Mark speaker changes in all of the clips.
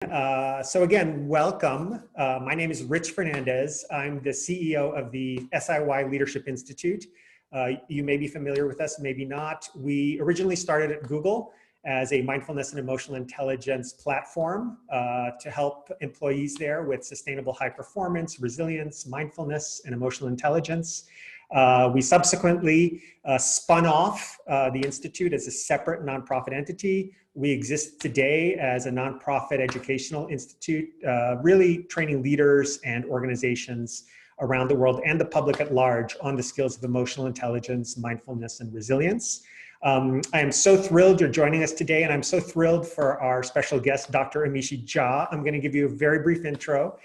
Speaker 1: So again, welcome. My name is Rich Fernandez. I'm the CEO of the SIY Leadership Institute. You may be familiar with us, maybe not. We originally started at Google as a mindfulness and emotional intelligence platform to help employees there with sustainable high performance, resilience, mindfulness, and emotional intelligence. We subsequently spun off the Institute as a separate nonprofit entity. We exist today as a nonprofit educational institute, really training leaders and organizations around the world and the public at large on the skills of emotional intelligence, mindfulness, and resilience. I am so thrilled you're joining us today, and I'm so thrilled for our special guest, Dr. Amishi Jha. I'm going to give you a very brief intro.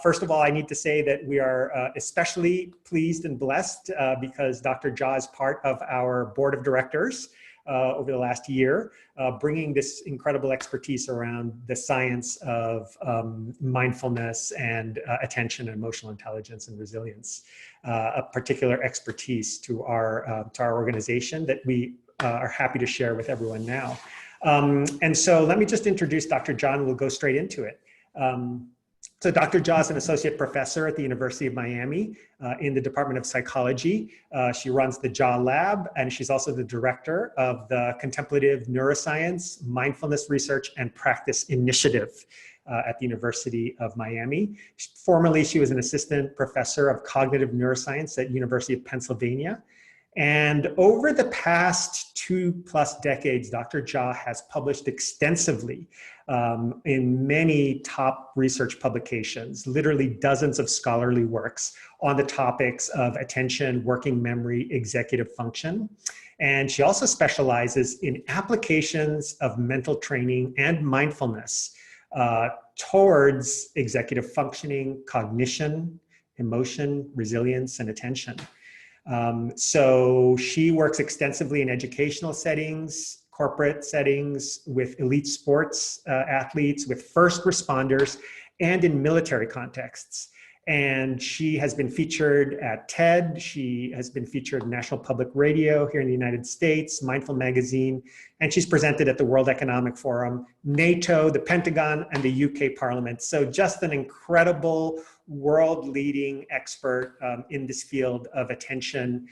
Speaker 1: First of all, I need to say that we are especially pleased and blessed because Dr. Jha is part of our board of directors over the last year, bringing this incredible expertise around the science of mindfulness and attention and emotional intelligence and resilience, a particular expertise to our organization that we are happy to share with everyone now. And so let me just introduce Dr. Jha, and we'll go straight into it. So Dr. Jha is an associate professor at the University of Miami in the Department of Psychology. She runs the Jha Lab, and she's also the director of the Contemplative Neuroscience, Mindfulness Research and Practice Initiative at the University of Miami. Formerly, she was an assistant professor of cognitive neuroscience at University of Pennsylvania. And over the past 2+ decades, Dr. Jha has published extensively in many top research publications, literally dozens of scholarly works on the topics of attention, working memory, executive function. And she also specializes in applications of mental training and mindfulness towards executive functioning, cognition, emotion, resilience, and attention. So she works extensively in educational settings, corporate settings, with elite sports athletes, with first responders, and in military contexts. And she has been featured at TED. She has been featured in National Public Radio here in the United States, Mindful Magazine, and she's presented at the World Economic Forum, NATO, the Pentagon, and the UK Parliament. So just an incredible world-leading expert in this field of attention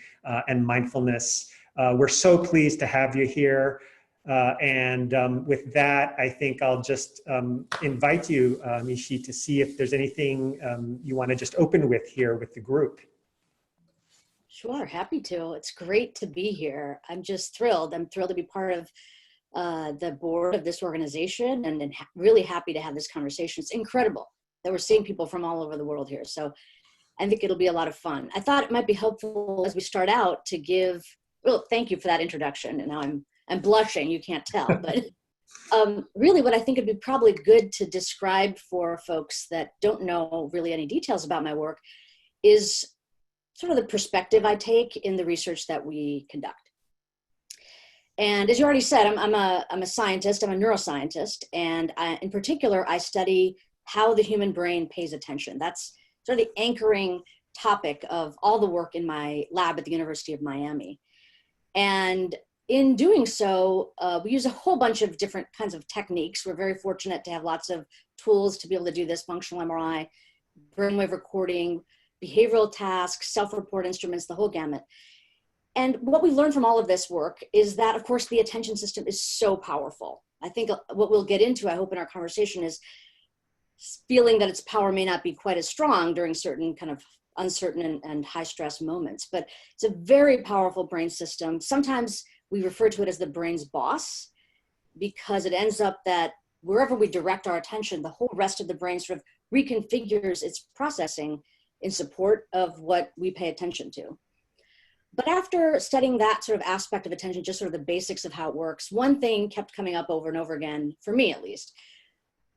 Speaker 1: and mindfulness. We're so pleased to have you here. With that, I think I'll just invite you, Amishi, to see if there's anything you want to just open with here with the group.
Speaker 2: Sure, happy to. It's great to be here. I'm just thrilled. I'm thrilled to be part of the board of this organization, and really happy to have this conversation. It's incredible that we're seeing people from all over the world here. So I think it'll be a lot of fun. I thought it might be helpful as we start out to give, well, thank you for that introduction. And now I'm blushing, you can't tell, but really what I think would be probably good to describe for folks that don't know really any details about my work is sort of the perspective I take in the research that we conduct. And as you already said, I'm a scientist, I'm a neuroscientist, and in particular, I study how the human brain pays attention. That's sort of the anchoring topic of all the work in my lab at the University of Miami. And in doing so, we use a whole bunch of different kinds of techniques. We're very fortunate to have lots of tools to be able to do this: functional MRI, brainwave recording, behavioral tasks, self-report instruments, the whole gamut. And what we learned from all of this work is that, of course, the attention system is so powerful. I think what we'll get into, I hope, in our conversation is feeling that its power may not be quite as strong during certain kind of uncertain and high stress moments, but it's a very powerful brain system. Sometimes we refer to it as the brain's boss, because it ends up that wherever we direct our attention, the whole rest of the brain sort of reconfigures its processing in support of what we pay attention to. But after studying that sort of aspect of attention, just sort of the basics of how it works, one thing kept coming up over and over again, for me at least,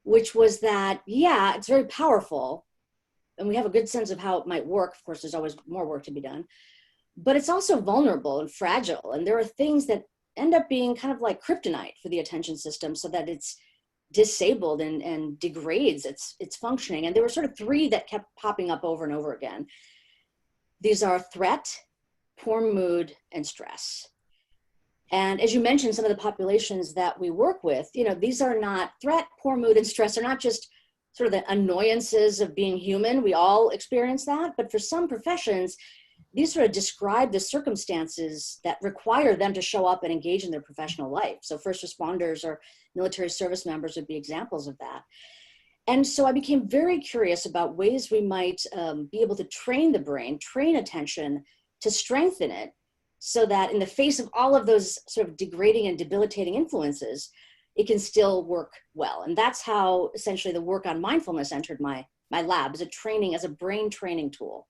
Speaker 2: which was that, yeah, it's very powerful, and we have a good sense of how it might work. Of course, there's always more work to be done, but it's also vulnerable and fragile. And there are things that end up being kind of like kryptonite for the attention system, so that it's disabled and degrades its functioning. And there were sort of three that kept popping up over and over again. These are threat, poor mood, and stress. And as you mentioned, some of the populations that we work with, these are not threat, poor mood, and stress are not just sort of the annoyances of being human. We all experience that. But for some professions, these sort of describe the circumstances that require them to show up and engage in their professional life. So first responders or military service members would be examples of that. And so I became very curious about ways we might be able to train the brain, train attention to strengthen it, so that in the face of all of those sort of degrading and debilitating influences, it can still work well. And that's how essentially the work on mindfulness entered my lab as a brain training tool.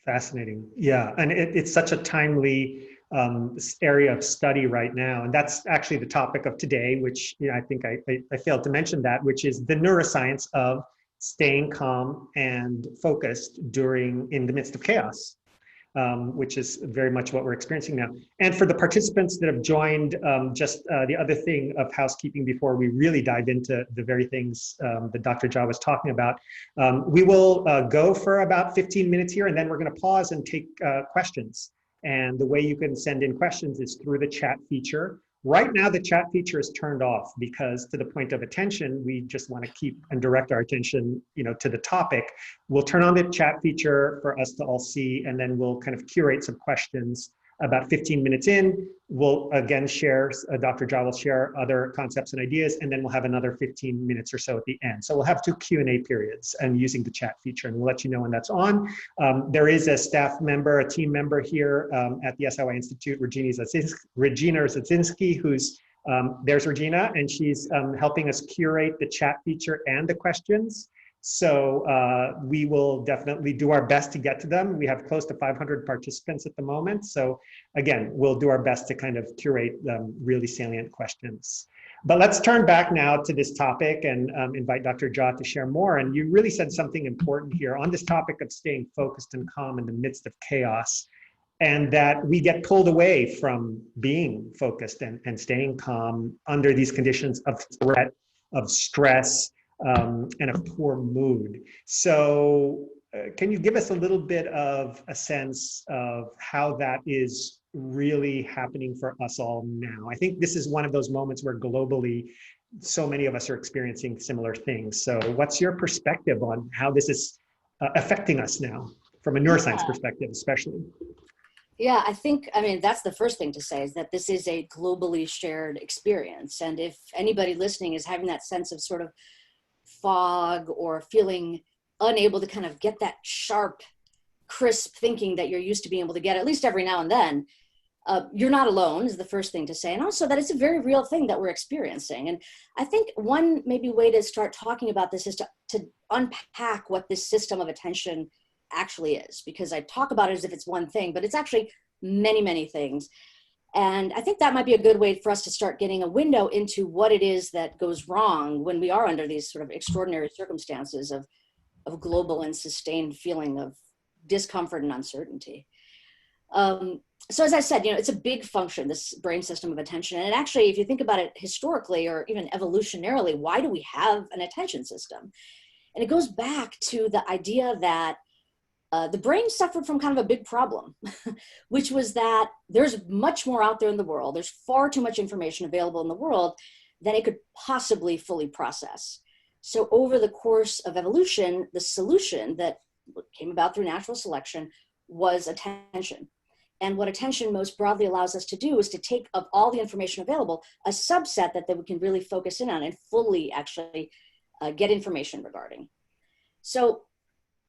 Speaker 1: Fascinating. Yeah. And it's such a timely area of study right now. And that's actually the topic of today, which I think I failed to mention that, which is the neuroscience of staying calm and focused in the midst of chaos. Which is very much what we're experiencing now. And for the participants that have joined, just the other thing of housekeeping before we really dive into the very things that Dr. Jha was talking about, we will go for about 15 minutes here, and then we're going to pause and take questions. And the way you can send in questions is through the chat feature. Right now, the chat feature is turned off because, to the point of attention, we just want to keep and direct our attention, to the topic. We'll turn on the chat feature for us to all see, and then we'll kind of curate some questions. About 15 minutes in, we'll again share, Dr. Jha will share other concepts and ideas, and then we'll have another 15 minutes or so at the end. So we'll have 2 Q&A periods and using the chat feature, and we'll let you know when that's on. There is a staff member, a team member here at the SIY Institute, Regina Zazinski, who's, there's Regina, and she's helping us curate the chat feature and the questions. So we will definitely do our best to get to them. We have close to 500 participants at the moment. So again, we'll do our best to kind of curate really salient questions. But let's turn back now to this topic and invite Dr. Jha to share more. And you really said something important here on this topic of staying focused and calm in the midst of chaos, and that we get pulled away from being focused and staying calm under these conditions of threat, of stress, and a poor mood. So can you give us a little bit of a sense of how that is really happening for us all now? I think this is one of those moments where globally, so many of us are experiencing similar things. So what's your perspective on how this is affecting us now, from a neuroscience perspective, especially?
Speaker 2: Yeah, that's the first thing to say, is that this is a globally shared experience. And if anybody listening is having that sense of sort of fog or feeling unable to kind of get that sharp, crisp thinking that you're used to being able to get at least every now and then, you're not alone is the first thing to say. And also that it's a very real thing that we're experiencing. And I think one maybe way to start talking about this is to unpack what this system of attention actually is, because I talk about it as if it's one thing, but it's actually many, many things. And I think that might be a good way for us to start getting a window into what it is that goes wrong when we are under these sort of extraordinary circumstances of global and sustained feeling of discomfort and uncertainty. So as I said, it's a big function, this brain system of attention. And actually, if you think about it historically or even evolutionarily, why do we have an attention system? And it goes back to the idea that the brain suffered from kind of a big problem, which was that there's much more out there in the world. There's far too much information available in the world than it could possibly fully process. So over the course of evolution, the solution that came about through natural selection was attention. And what attention most broadly allows us to do is to take, of all the information available, a subset that we can really focus in on and fully actually get information regarding. So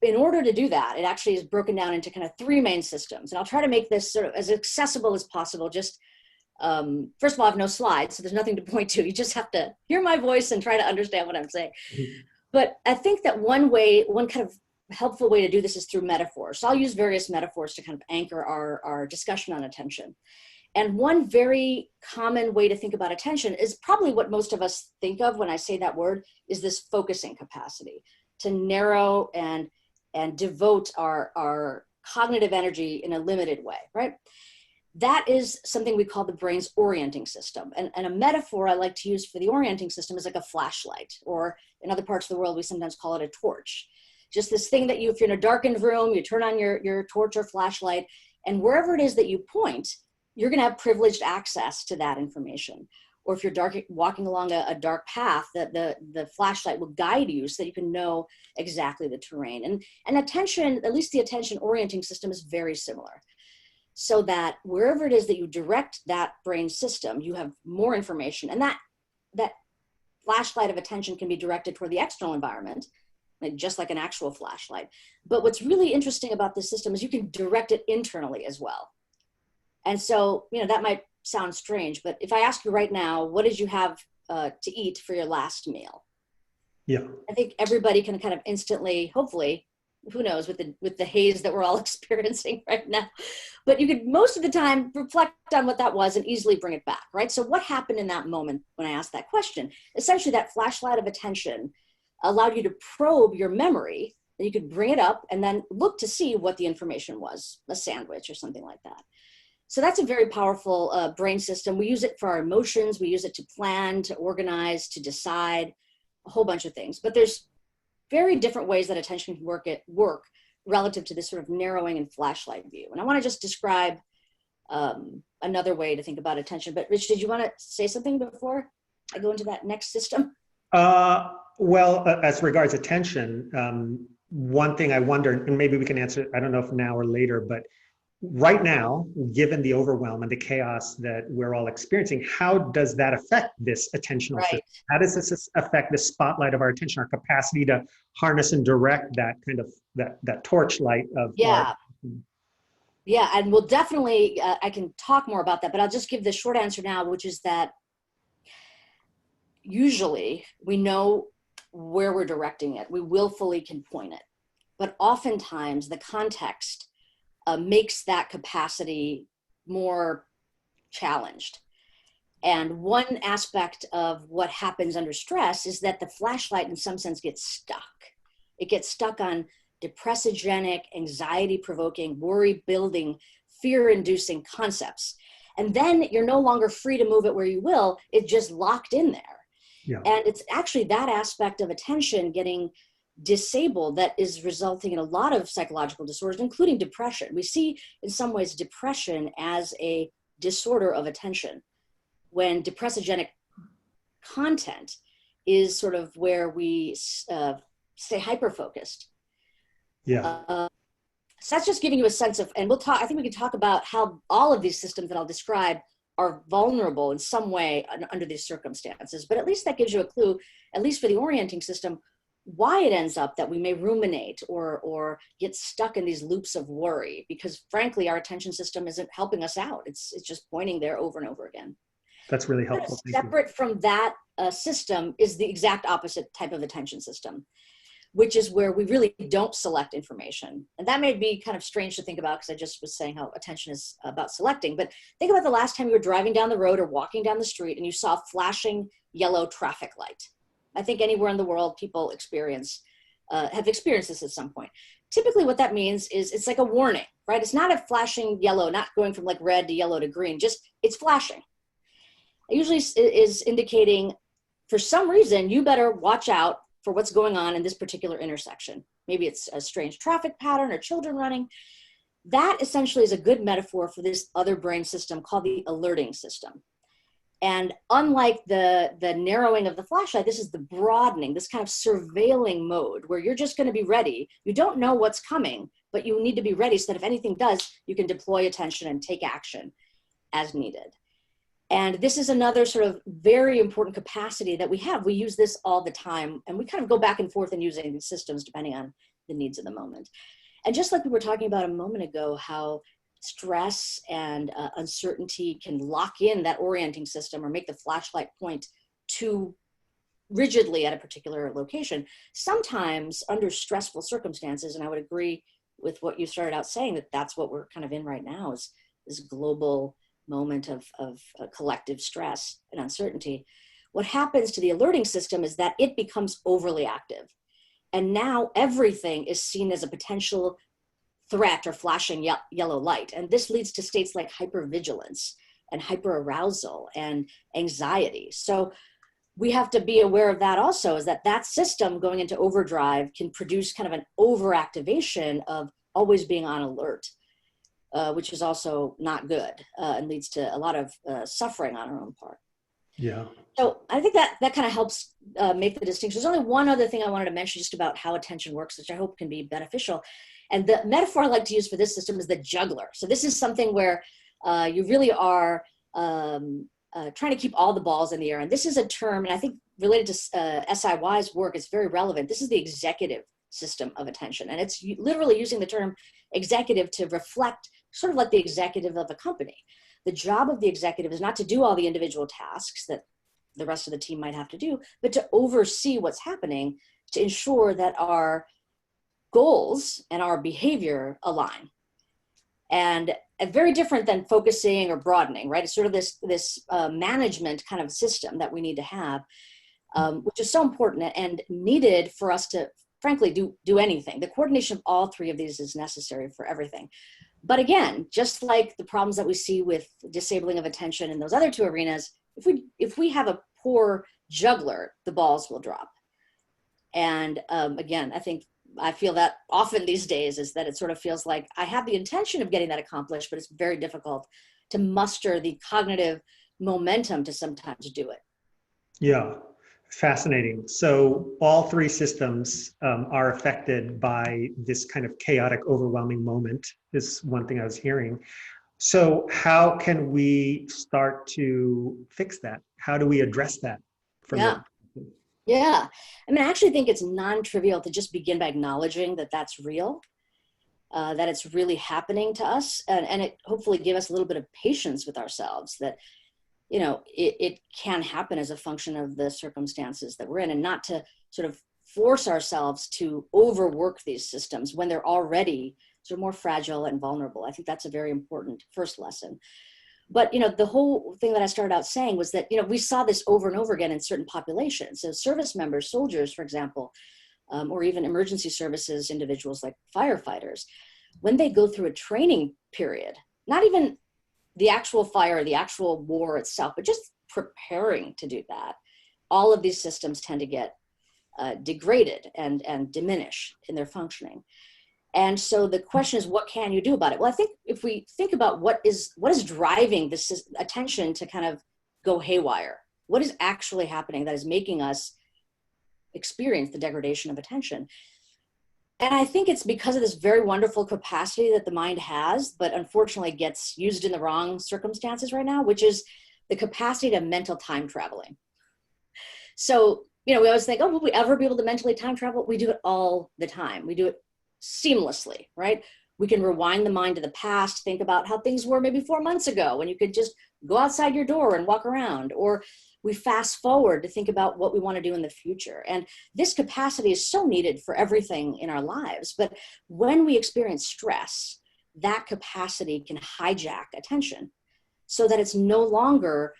Speaker 2: in order to do that, it actually is broken down into kind of 3 main systems. And I'll try to make this sort of as accessible as possible. Just, first of all, I have no slides, so there's nothing to point to. You just have to hear my voice and try to understand what I'm saying. But I think that one kind of helpful way to do this is through metaphors. So I'll use various metaphors to kind of anchor our discussion on attention. And one very common way to think about attention is probably what most of us think of when I say that word, is this focusing capacity, to narrow and devote our cognitive energy in a limited way, right? That is something we call the brain's orienting system. And a metaphor I like to use for the orienting system is like a flashlight, or in other parts of the world, we sometimes call it a torch. Just this thing that if you're in a darkened room, you turn on your torch or flashlight, and wherever it is that you point, you're going to have privileged access to that information. Or if you're walking along a dark path, the flashlight will guide you so that you can know exactly the terrain. And attention, at least the attention orienting system, is very similar. So that wherever it is that you direct that brain system, you have more information. And that flashlight of attention can be directed toward the external environment, like just like an actual flashlight. But what's really interesting about this system is you can direct it internally as well. And so, that might sound strange, but if I ask you right now, what did you have to eat for your last meal?
Speaker 1: Yeah.
Speaker 2: I think everybody can kind of instantly, hopefully, who knows, with the haze that we're all experiencing right now, but you could most of the time reflect on what that was and easily bring it back, right? So what happened in that moment when I asked that question? Essentially, that flashlight of attention allowed you to probe your memory, and you could bring it up and then look to see what the information was, a sandwich or something like that. So that's a very powerful brain system. We use it for our emotions. We use it to plan, to organize, to decide, a whole bunch of things. But there's very different ways that attention can work relative to this sort of narrowing and flashlight view. And I want to just describe another way to think about attention. But Rich, did you want to say something before I go into that next system?
Speaker 1: Well, as regards attention, one thing I wonder, and maybe we can answer, I don't know if now or later, but right now, given the overwhelm and the chaos that we're all experiencing, how does that affect this attentional system? How does this affect the spotlight of our attention, our capacity to harness and direct that kind of, that torchlight of our...
Speaker 2: Yeah, and we'll definitely, I can talk more about that, but I'll just give the short answer now, which is that usually we know where we're directing it. We willfully can point it. But oftentimes the context makes that capacity more challenged. And one aspect of what happens under stress is that the flashlight in some sense gets stuck. It gets stuck on depressogenic, anxiety-provoking, worry-building, fear-inducing concepts. And then you're no longer free to move it where you will, it's just locked in there.
Speaker 1: Yeah.
Speaker 2: And it's actually that aspect of attention getting disabled that is resulting in a lot of psychological disorders, including depression. We see in some ways depression as a disorder of attention, when depressogenic content is sort of where we stay hyper-focused.
Speaker 1: Yeah.
Speaker 2: So that's just giving you a sense of, and I think we can talk about how all of these systems that I'll describe are vulnerable in some way under these circumstances, but at least that gives you a clue, at least for the orienting system, why it ends up that we may ruminate or get stuck in these loops of worry, because frankly, our attention system isn't helping us out. It's just pointing there over and over again.
Speaker 1: That's really helpful.
Speaker 2: Separate from that system is the exact opposite type of attention system, which is where we really don't select information. And that may be kind of strange to think about, because I just was saying how attention is about selecting, but think about the last time you were driving down the road or walking down the street and you saw a flashing yellow traffic light. I think anywhere in the world people have experienced this at some point. Typically what that means is it's like a warning, right? It's not a flashing yellow, not going from like red to yellow to green, just it's flashing. It usually is indicating for some reason you better watch out for what's going on in this particular intersection. Maybe it's a strange traffic pattern or children running. That essentially is a good metaphor for this other brain system called the alerting system. And unlike the narrowing of the flashlight, this is the broadening, this kind of surveilling mode where you're just going to be ready. You don't know what's coming, but you need to be ready so that if anything does, you can deploy attention and take action as needed. And this is another sort of very important capacity that we have. We use this all the time, and we kind of go back and forth in using these systems depending on the needs of the moment. And just like we were talking about a moment ago, how stress and uncertainty can lock in that orienting system or make the flashlight point too rigidly at a particular location. Sometimes under stressful circumstances, and I would agree with what you started out saying, that that's what we're kind of in right now, is this global moment of collective stress and uncertainty. What happens to the alerting system is that it becomes overly active. And now everything is seen as a potential threat or flashing yellow light. And this leads to states like hypervigilance and hyperarousal and anxiety. So we have to be aware of that also, is that system going into overdrive can produce kind of an overactivation of always being on alert. which is also not good and leads to a lot of suffering on our own part.
Speaker 1: Yeah.
Speaker 2: So I think that kind of helps make the distinction. There's only one other thing I wanted to mention just about how attention works, which I hope can be beneficial. And the metaphor I like to use for this system is the juggler. So this is something where you really are trying to keep all the balls in the air. And this is a term, and I think related to SIY's work, it's very relevant. This is the executive system of attention. And it's literally using the term executive to reflect sort of like the executive of a company. The job of the executive is not to do all the individual tasks that the rest of the team might have to do, but to oversee what's happening to ensure that our goals and our behavior align. And very different than focusing or broadening, right? It's sort of this management kind of system that we need to have, which is so important and needed for us to, frankly, do anything. The coordination of all three of these is necessary for everything. But again, just like the problems that we see with disabling of attention in those other two arenas, if we have a poor juggler, the balls will drop. And again, I feel that often these days is that it sort of feels like I have the intention of getting that accomplished, but it's very difficult to muster the cognitive momentum to sometimes do it.
Speaker 1: Yeah, fascinating. So all three systems are affected by this kind of chaotic, overwhelming moment is one thing I was hearing. So how can we start to fix that? How do we address that?
Speaker 2: Yeah. I mean, I actually think it's non-trivial to just begin by acknowledging that that's real, that it's really happening to us, and it hopefully give us a little bit of patience with ourselves that, you know, it can happen as a function of the circumstances that we're in, and not to sort of force ourselves to overwork these systems when they're already sort of more fragile and vulnerable. I think that's a very important first lesson. But, you know, the whole thing that I started out saying was that, you know, we saw this over and over again in certain populations. So service members, soldiers, for example, or even emergency services individuals like firefighters, when they go through a training period, not even the actual fire, the actual war itself, but just preparing to do that, all of these systems tend to get degraded and diminish in their functioning. And so the question is, what can you do about it? Well, I think if we think about what is driving this attention to kind of go haywire, what is actually happening that is making us experience the degradation of attention? And I think it's because of this very wonderful capacity that the mind has, but unfortunately gets used in the wrong circumstances right now, which is the capacity to mental time traveling. So, you know, we always think, oh, will we ever be able to mentally time travel? We do it all the time. We do it seamlessly, right? We can rewind the mind to the past, think about how things were maybe 4 months ago when you could just go outside your door and walk around, or we fast forward to think about what we want to do in the future. And this capacity is so needed for everything in our lives. But when we experience stress, that capacity can hijack attention so that it's no longer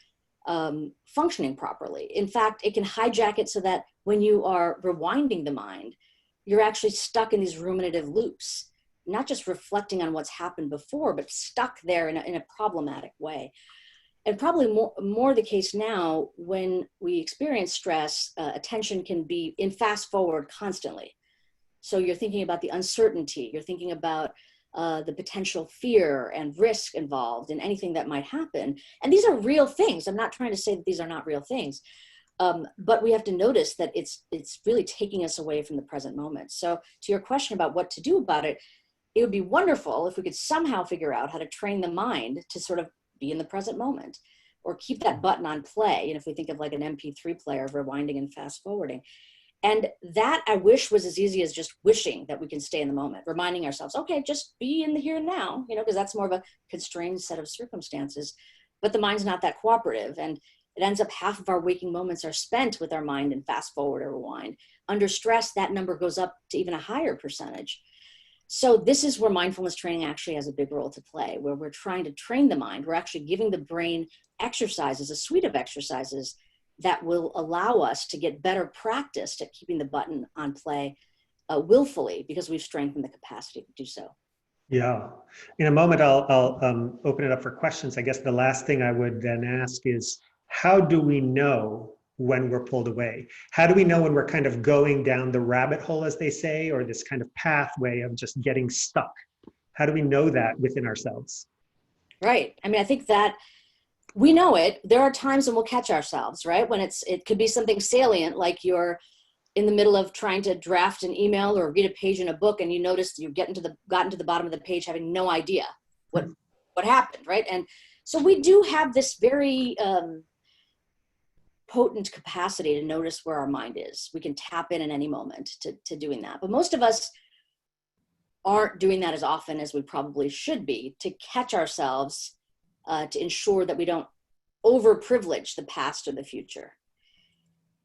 Speaker 2: functioning properly. In fact, it can hijack it so that when you are rewinding the mind, you're actually stuck in these ruminative loops, not just reflecting on what's happened before, but stuck there in a problematic way. And probably more the case now when we experience stress, attention can be in fast forward constantly. So you're thinking about the uncertainty, you're thinking about the potential fear and risk involved in anything that might happen. And these are real things. I'm not trying to say that these are not real things. But we have to notice that it's really taking us away from the present moment. So to your question about what to do about it, it would be wonderful if we could somehow figure out how to train the mind to sort of be in the present moment, or keep that button on play. And if we think of like an MP3 player, rewinding and fast forwarding. And that I wish was as easy as just wishing that we can stay in the moment, reminding ourselves, okay, just be in the here and now, you know, because that's more of a constrained set of circumstances. But the mind's not that cooperative. And it ends up half of our waking moments are spent with our mind in fast forward or rewind. Under stress, that number goes up to even a higher percentage. So this is where mindfulness training actually has a big role to play, where we're trying to train the mind. We're actually giving the brain exercises, a suite of exercises that will allow us to get better practice at keeping the button on play willfully, because we've strengthened the capacity to do so.
Speaker 1: Yeah. In a moment, I'll open it up for questions. I guess the last thing I would then ask is, how do we know when we're pulled away? How do we know when we're kind of going down the rabbit hole, as they say, or this kind of pathway of just getting stuck? How do we know that within ourselves?
Speaker 2: Right. I mean, I think that we know it. There are times when we'll catch ourselves, right? When it could be something salient, like you're in the middle of trying to draft an email or read a page in a book, and you notice you gotten to the bottom of the page having no idea what happened, right? And so we do have this very potent capacity to notice where our mind is. We can tap in at any moment to doing that. But most of us aren't doing that as often as we probably should be to catch ourselves, to ensure that we don't overprivilege the past or the future.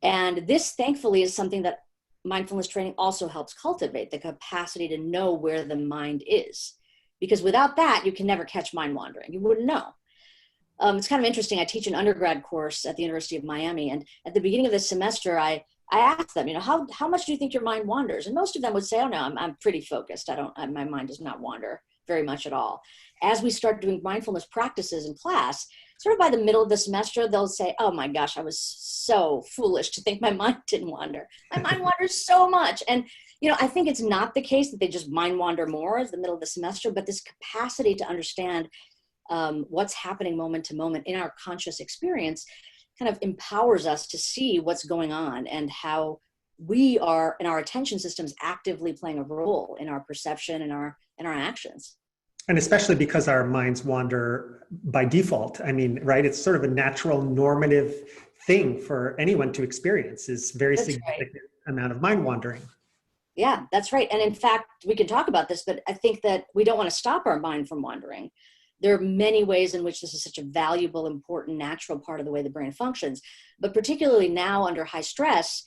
Speaker 2: And this, thankfully, is something that mindfulness training also helps cultivate, the capacity to know where the mind is. Because without that, you can never catch mind wandering. You wouldn't know. It's kind of interesting. I teach an undergrad course at the University of Miami. And at the beginning of the semester, I asked them, how much do you think your mind wanders? And most of them would say, oh, no, I'm pretty focused. My mind does not wander very much at all. As we start doing mindfulness practices in class, sort of by the middle of the semester, they'll say, oh my gosh, I was so foolish to think my mind didn't wander. My mind wanders so much. And, I think it's not the case that they just mind wander more as the middle of the semester, but this capacity to understand what's happening moment to moment in our conscious experience kind of empowers us to see what's going on and how we are, in our attention systems, actively playing a role in our perception and our actions.
Speaker 1: And especially because our minds wander by default. I mean, right? It's sort of a natural normative thing for anyone to experience, is very significant amount of mind wandering.
Speaker 2: Yeah, that's right. And in fact, we can talk about this, but I think that we don't want to stop our mind from wandering. There are many ways in which this is such a valuable, important, natural part of the way the brain functions. But particularly now under high stress,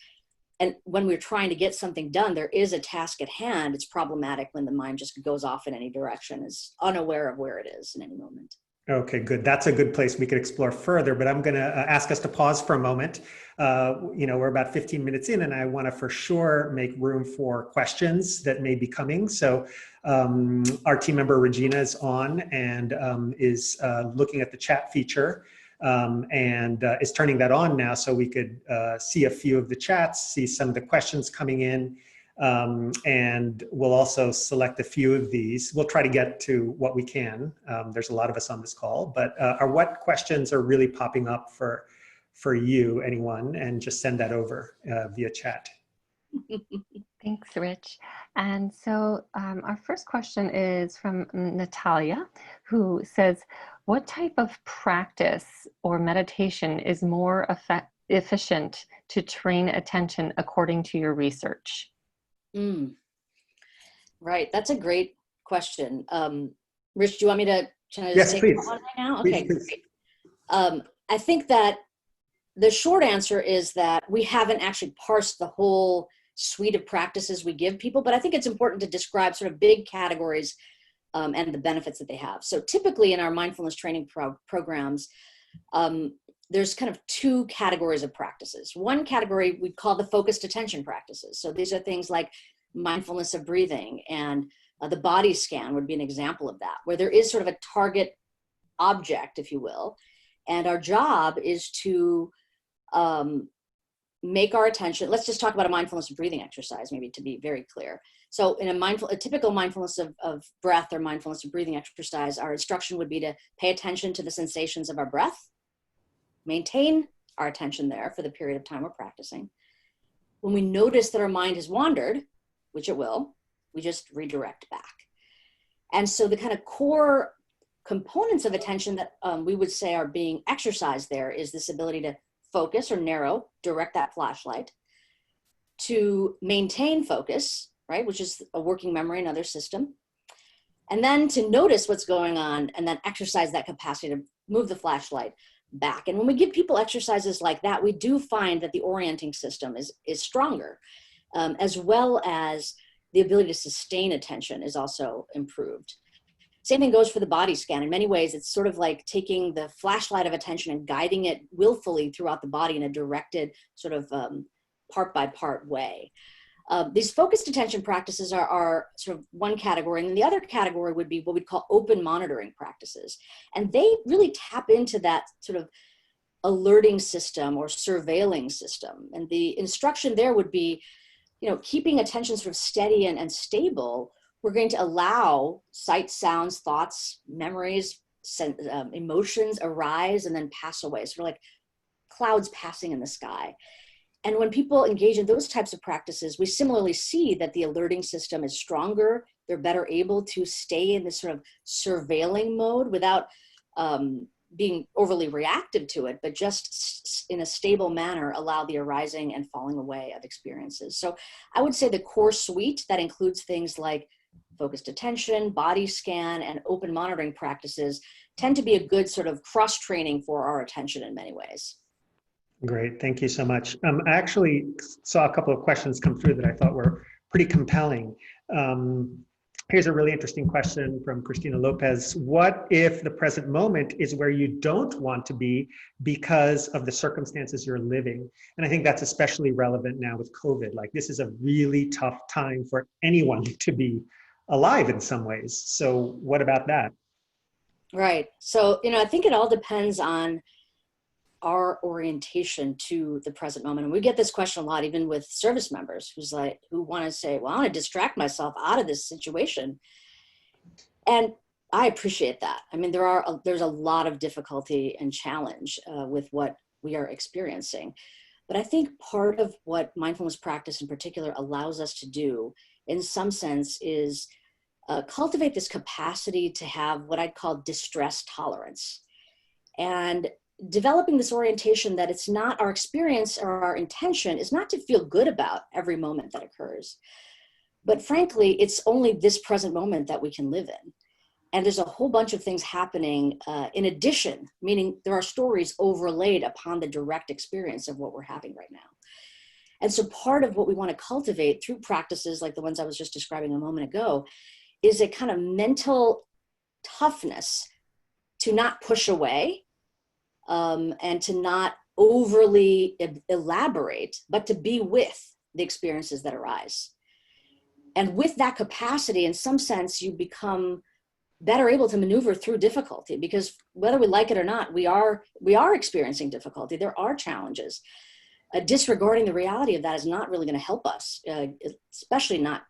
Speaker 2: and when we're trying to get something done, there is a task at hand. It's problematic when the mind just goes off in any direction, is unaware of where it is in any moment.
Speaker 1: Okay, good. That's a good place we could explore further, but I'm going to ask us to pause for a moment. We're about 15 minutes in, and I want to for sure make room for questions that may be coming. So our team member Regina is on and is looking at the chat feature and is turning that on now, so we could see a few of the chats, see some of the questions coming in. And we'll also select a few of these. We'll try to get to what we can. There's a lot of us on this call, but what questions are really popping up for you, anyone, and just send that over via chat.
Speaker 3: Thanks, Rich. And so our first question is from Natalia, who says, what type of practice or meditation is more efficient to train attention according to your research?
Speaker 2: Right. That's a great question. Rich, do you want me to
Speaker 1: yes,
Speaker 2: take
Speaker 1: please.
Speaker 2: that one right now? Okay,
Speaker 1: please.
Speaker 2: Great. I think that the short answer is that we haven't actually parsed the whole suite of practices we give people, but I think it's important to describe sort of big categories and the benefits that they have. So typically in our mindfulness training programs, there's kind of two categories of practices. One category we call the focused attention practices. So these are things like mindfulness of breathing, and the body scan would be an example of that, where there is sort of a target object, if you will. And our job is to make our attention, let's just talk about a mindfulness of breathing exercise, maybe to be very clear. So in a typical mindfulness of breath or mindfulness of breathing exercise, our instruction would be to pay attention to the sensations of our breath, maintain our attention there for the period of time we're practicing. When we notice that our mind has wandered, which it will, we just redirect back. And so the kind of core components of attention that we would say are being exercised there is this ability to focus or narrow, direct that flashlight, to maintain focus, right, which is a working memory, another system, and then to notice what's going on and then exercise that capacity to move the flashlight back. And when we give people exercises like that, we do find that the orienting system is stronger, as well as the ability to sustain attention is also improved. Same thing goes for the body scan. In many ways, it's sort of like taking the flashlight of attention and guiding it willfully throughout the body in a directed sort of part by part way. These focused attention practices are sort of one category, and the other category would be what we'd call open monitoring practices. And they really tap into that sort of alerting system or surveilling system. And the instruction there would be, keeping attention sort of steady and stable we're going to allow sight, sounds, thoughts, memories, emotions arise and then pass away. So we're like clouds passing in the sky. And when people engage in those types of practices, we similarly see that the alerting system is stronger. They're better able to stay in this sort of surveilling mode without being overly reactive to it, but just in a stable manner, allow the arising and falling away of experiences. So I would say the core suite that includes things like focused attention, body scan, and open monitoring practices tend to be a good sort of cross-training for our attention in many ways.
Speaker 1: Great, thank you so much. I actually saw a couple of questions come through that I thought were pretty compelling. Here's a really interesting question from Christina Lopez. What if the present moment is where you don't want to be because of the circumstances you're living? And I think that's especially relevant now with COVID. Like, this is a really tough time for anyone to be alive in some ways. So what about that?
Speaker 2: Right. So, I think it all depends on our orientation to the present moment. And we get this question a lot, even with service members who want to say, well, I want to distract myself out of this situation. And I appreciate that. I mean, there's a lot of difficulty and challenge with what we are experiencing. But I think part of what mindfulness practice in particular allows us to do in some sense is cultivate this capacity to have what I'd call distress tolerance. And developing this orientation that it's not our experience or our intention is not to feel good about every moment that occurs. But frankly, it's only this present moment that we can live in. And there's a whole bunch of things happening in addition, meaning there are stories overlaid upon the direct experience of what we're having right now. And so part of what we want to cultivate through practices like the ones I was just describing a moment ago is a kind of mental toughness to not push away, and to not overly elaborate, but to be with the experiences that arise. And with that capacity, in some sense, you become better able to maneuver through difficulty, because whether we like it or not, we are experiencing difficulty. There are challenges. Disregarding the reality of that is not really going to help us, especially not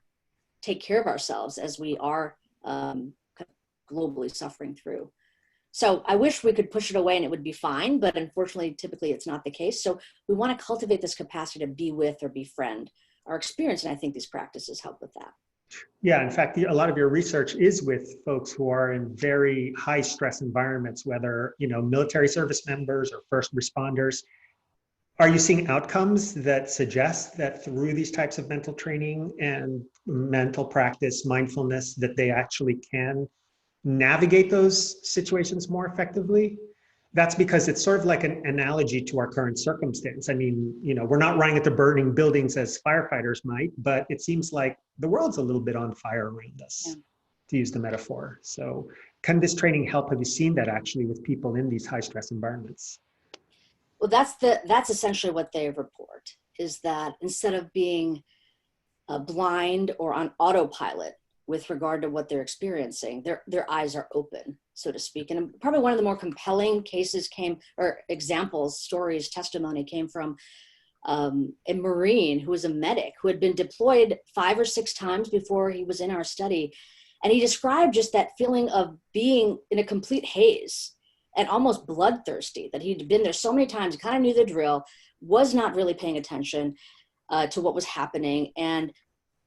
Speaker 2: take care of ourselves as we are globally suffering through. So I wish we could push it away and it would be fine, but unfortunately, typically it's not the case. So we want to cultivate this capacity to be with or befriend our experience. And I think these practices help with that.
Speaker 1: Yeah, in fact, a lot of your research is with folks who are in very high stress environments, whether, military service members or first responders. Are you seeing outcomes that suggest that through these types of mental training and mental practice, mindfulness, that they actually can navigate those situations more effectively? That's because it's sort of like an analogy to our current circumstance. I mean, we're not running into burning buildings as firefighters might, but it seems like the world's a little bit on fire around us, yeah, to use the metaphor. So can this training help? Have you seen that actually with people in these high stress environments?
Speaker 2: Well, that's essentially what they report, is that instead of being blind or on autopilot with regard to what they're experiencing, their eyes are open, so to speak. And probably one of the more compelling cases stories, testimony came from a Marine who was a medic who had been deployed 5 or 6 times before he was in our study. And he described just that feeling of being in a complete haze and almost bloodthirsty, that he'd been there so many times, kind of knew the drill, was not really paying attention to what was happening. And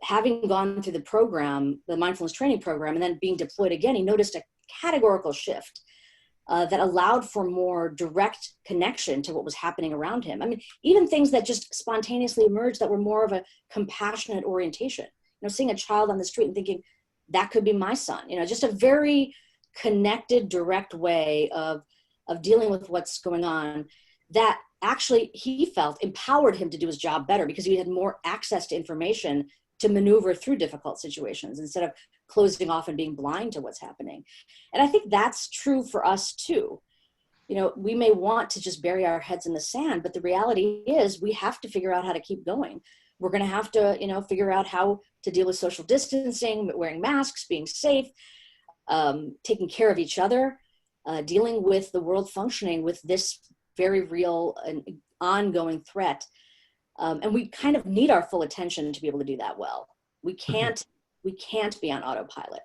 Speaker 2: having gone through the program, the mindfulness training program, and then being deployed again, he noticed a categorical shift that allowed for more direct connection to what was happening around him. I mean, even things that just spontaneously emerged that were more of a compassionate orientation. Seeing a child on the street and thinking, that could be my son. Just a very connected, direct way of dealing with what's going on that actually he felt empowered him to do his job better, because he had more access to information to maneuver through difficult situations instead of closing off and being blind to what's happening. And I think that's true for us too. We may want to just bury our heads in the sand, but the reality is we have to figure out how to keep going. We're going to have to, figure out how to deal with social distancing, wearing masks, being safe, taking care of each other, dealing with the world functioning with this very real and ongoing threat. And we kind of need our full attention to be able to do that well. We can't we can't be on autopilot.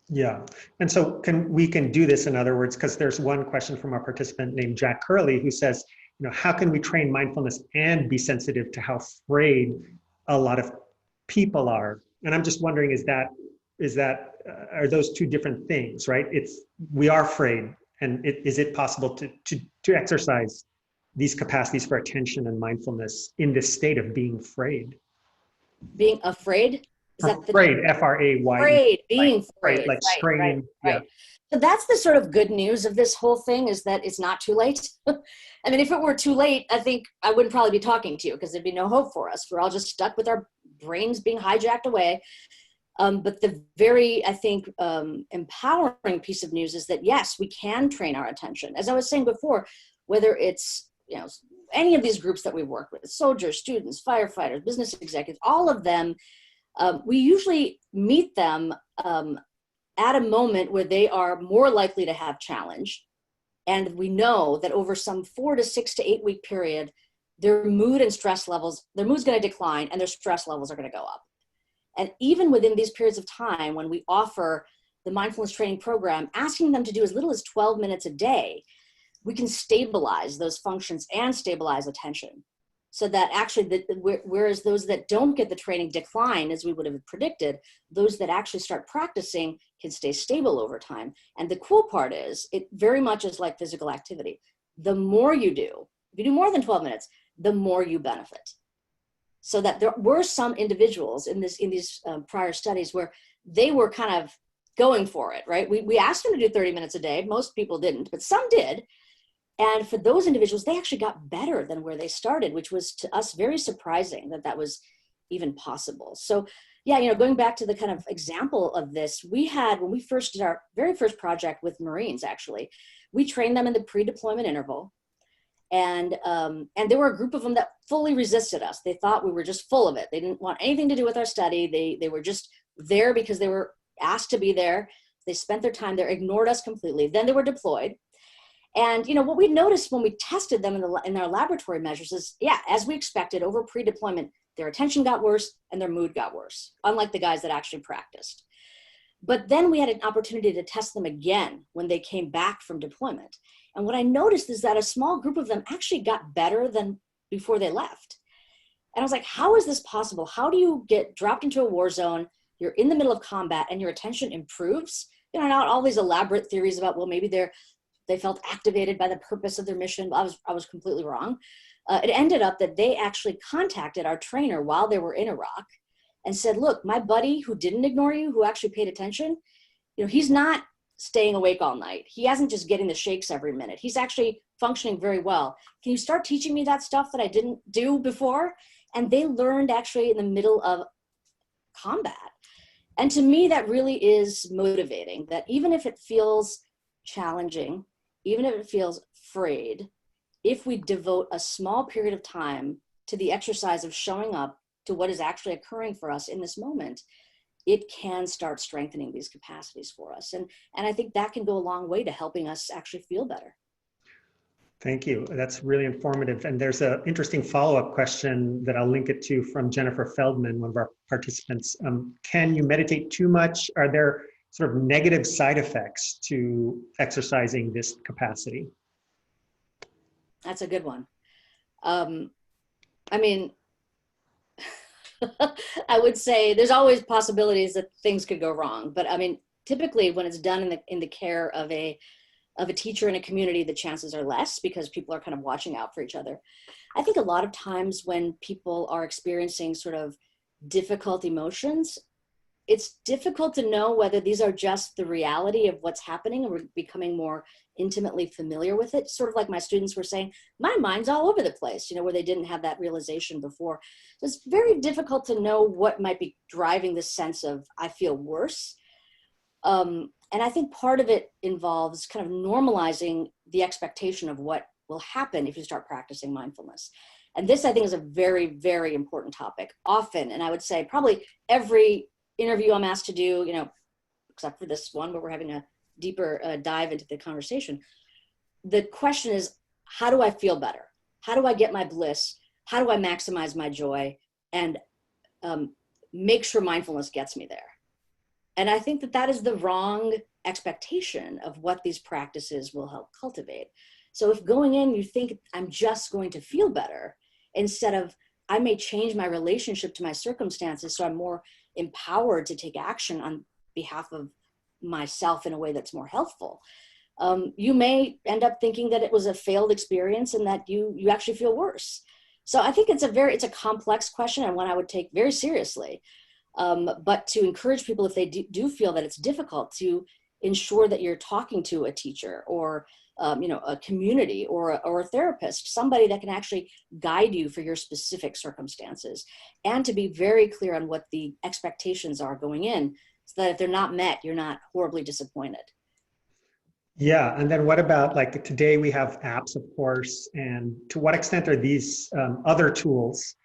Speaker 1: Yeah. And so we can do this, in other words, because there's one question from our participant named Jack Curley who says, how can we train mindfulness and be sensitive to how afraid a lot of people are? And I'm just wondering, are those two different things, right? We are afraid, and is it possible to exercise these capacities for attention and mindfulness in this state of being afraid?
Speaker 2: Being afraid? Is that
Speaker 1: afraid, F-R-A-Y-E.
Speaker 2: Afraid, being afraid.
Speaker 1: Like straining.
Speaker 2: Right. So that's the sort of good news of this whole thing, is that it's not too late. I mean, if it were too late, I think I wouldn't probably be talking to you, because there'd be no hope for us. We're all just stuck with our brains being hijacked away. But the very, I think, empowering piece of news is that, yes, we can train our attention. As I was saying before, whether it's, any of these groups that we work with, soldiers, students, firefighters, business executives, all of them, we usually meet them at a moment where they are more likely to have challenge. And we know that over some 4 to 6 to 8 week period, their mood and stress levels, their mood's going to decline and their stress levels are going to go up. And even within these periods of time, when we offer the mindfulness training program, asking them to do as little as 12 minutes a day, we can stabilize those functions and stabilize attention. So that actually, whereas those that don't get the training decline, as we would have predicted, those that actually start practicing can stay stable over time. And the cool part is, it very much is like physical activity. The more you do, if you do more than 12 minutes, the more you benefit. So that there were some individuals in these prior studies where they were kind of going for it, right? We asked them to do 30 minutes a day. Most people didn't, but some did. And for those individuals, they actually got better than where they started, which was to us very surprising that was even possible. So yeah, going back to the kind of example of this, we had, when we first did our very first project with Marines, actually, we trained them in the pre-deployment interval. And there were a group of them that fully resisted us. They thought we were just full of it. They didn't want anything to do with our study. They were just there because they were asked to be there. They spent their time there, ignored us completely. Then they were deployed. And what we noticed when we tested them in our laboratory measures is, yeah, as we expected, over pre-deployment, their attention got worse and their mood got worse, unlike the guys that actually practiced. But then we had an opportunity to test them again when they came back from deployment. And what I noticed is that a small group of them actually got better than before they left. And I was like, how is this possible? How do you get dropped into a war zone, you're in the middle of combat, and your attention improves? Not all these elaborate theories about, well, maybe they felt activated by the purpose of their mission. I was completely wrong. It ended up that they actually contacted our trainer while they were in Iraq and said, look, my buddy who didn't ignore you, who actually paid attention, he's not staying awake all night. He hasn't just getting the shakes every minute. He's actually functioning very well. Can you start teaching me that stuff that I didn't do before? And they learned actually in the middle of combat. And to me, that really is motivating, that even if it feels challenging, even if it feels frayed, if we devote a small period of time to the exercise of showing up to what is actually occurring for us in this moment, it can start strengthening these capacities for us. And I think that can go a long way to helping us actually feel better.
Speaker 1: Thank you. That's really informative. And there's an interesting follow-up question that I'll link it to from Jennifer Feldman, one of our participants. Can you meditate too much? Are there sort of negative side effects to exercising this capacity?
Speaker 2: That's a good one. I mean, I would say there's always possibilities that things could go wrong, but I mean, typically when it's done in the care of a teacher in a community, the chances are less because people are kind of watching out for each other. I think a lot of times when people are experiencing sort of difficult emotions, it's difficult to know whether these are just the reality of what's happening and we're becoming more intimately familiar with it. Sort of like my students were saying, my mind's all over the place, where they didn't have that realization before. So it's very difficult to know what might be driving this sense of, I feel worse. And I think part of it involves kind of normalizing the expectation of what will happen if you start practicing mindfulness. And this, I think, is a very, very important topic. Often, and I would say probably every interview I'm asked to do, except for this one where we're having a deeper dive into the conversation, the question is, how do I feel better? How do I get my bliss? How do I maximize my joy? And make sure mindfulness gets me there. And I think that that is the wrong expectation of what these practices will help cultivate. So if going in, you think I'm just going to feel better, instead of I may change my relationship to my circumstances so I'm more empowered to take action on behalf of myself in a way that's more healthful. You may end up thinking that it was a failed experience and that you actually feel worse. So I think it's a complex question and one I would take very seriously. But to encourage people, if they do feel that it's difficult, to ensure that you're talking to a teacher or a community or a therapist, somebody that can actually guide you for your specific circumstances, and to be very clear on what the expectations are going in, so that if they're not met, you're not horribly disappointed.
Speaker 1: Yeah, and then what about, like, today we have apps, of course, and to what extent are these other tools,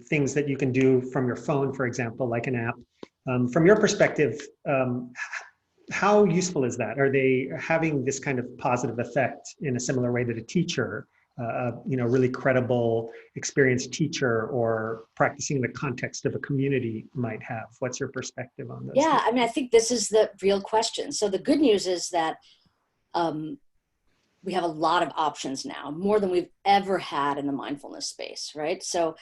Speaker 1: things that you can do from your phone, for example, like an app? From your perspective, how useful is that? Are they having this kind of positive effect in a similar way that a teacher, really credible, experienced teacher, or practicing in the context of a community might have? What's your perspective on those?
Speaker 2: Yeah, I mean, I think this is the real question. So the good news is that we have a lot of options now, more than we've ever had in the mindfulness space, right? So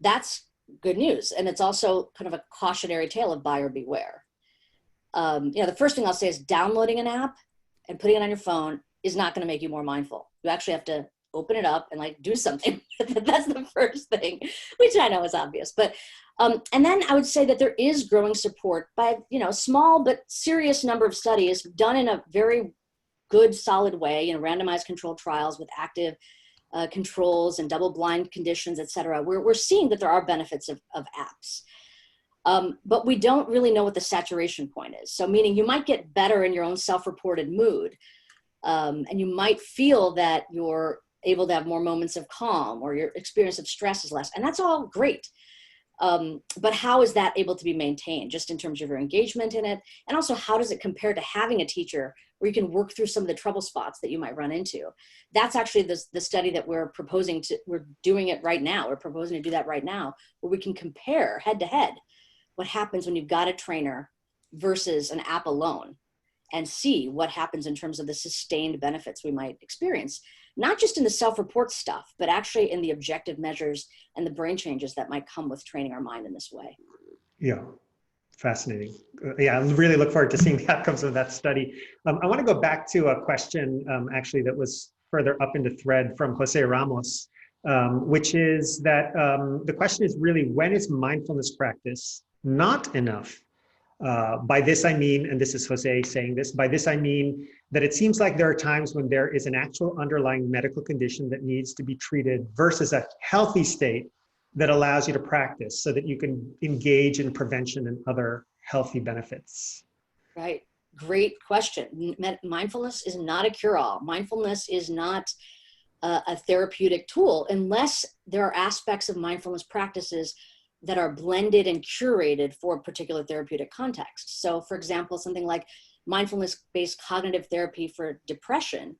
Speaker 2: that's good news. And it's also kind of a cautionary tale of buyer beware. The first thing I'll say is downloading an app and putting it on your phone is not going to make you more mindful. You actually have to open it up and do something. That's the first thing, which I know is obvious. But and then I would say that there is growing support by small but serious number of studies done in a very good, solid way, randomized controlled trials with active controls and double-blind conditions, et cetera. We're seeing that there are benefits of apps. But we don't really know what the saturation point is. So meaning you might get better in your own self-reported mood, and you might feel that you're able to have more moments of calm, or your experience of stress is less. And that's all great. But how is that able to be maintained, just in terms of your engagement in it? And also, how does it compare to having a teacher where you can work through some of the trouble spots that you might run into? That's actually the study that we're doing it right now. We're proposing to do that right now, where we can compare head to head what happens when you've got a trainer versus an app alone, and see what happens in terms of the sustained benefits we might experience, not just in the self-report stuff, but actually in the objective measures and the brain changes that might come with training our mind in this way.
Speaker 1: Yeah, fascinating. I really look forward to seeing the outcomes of that study. I want to go back to a question actually that was further up in the thread from Jose Ramos, which is that the question is really, when is mindfulness practice not enough? By this I mean, and this is Jose saying this, by this I mean that it seems like there are times when there is an actual underlying medical condition that needs to be treated versus a healthy state that allows you to practice so that you can engage in prevention and other healthy benefits.
Speaker 2: Right. Great question. Mindfulness is not a cure-all. Mindfulness is not a therapeutic tool unless there are aspects of mindfulness practices that are blended and curated for a particular therapeutic context. So for example, something like mindfulness-based cognitive therapy for depression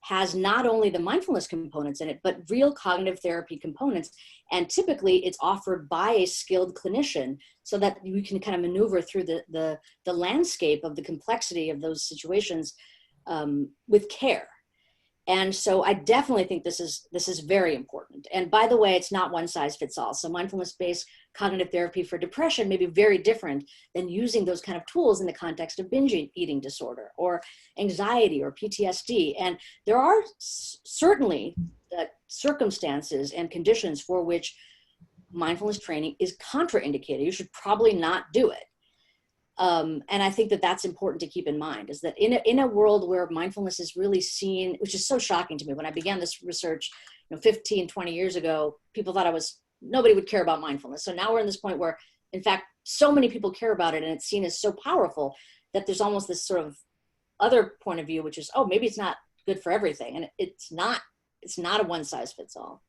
Speaker 2: has not only the mindfulness components in it, but real cognitive therapy components. And typically it's offered by a skilled clinician so that you can kind of maneuver through the landscape of the complexity of those situations with care. And so I definitely think this is very important. And by the way, it's not one size fits all. So mindfulness-based cognitive therapy for depression may be very different than using those kind of tools in the context of binge eating disorder or anxiety or PTSD. And there are certainly circumstances and conditions for which mindfulness training is contraindicated. You should probably not do it. And I think that that's important to keep in mind, is that in a world where mindfulness is really seen, which is so shocking to me. When I began this research 15, 20 years ago, people thought nobody would care about mindfulness. So now we're in this point where, in fact, so many people care about it and it's seen as so powerful that there's almost this sort of other point of view, which is, oh, maybe it's not good for everything. And it's not a one size fits all.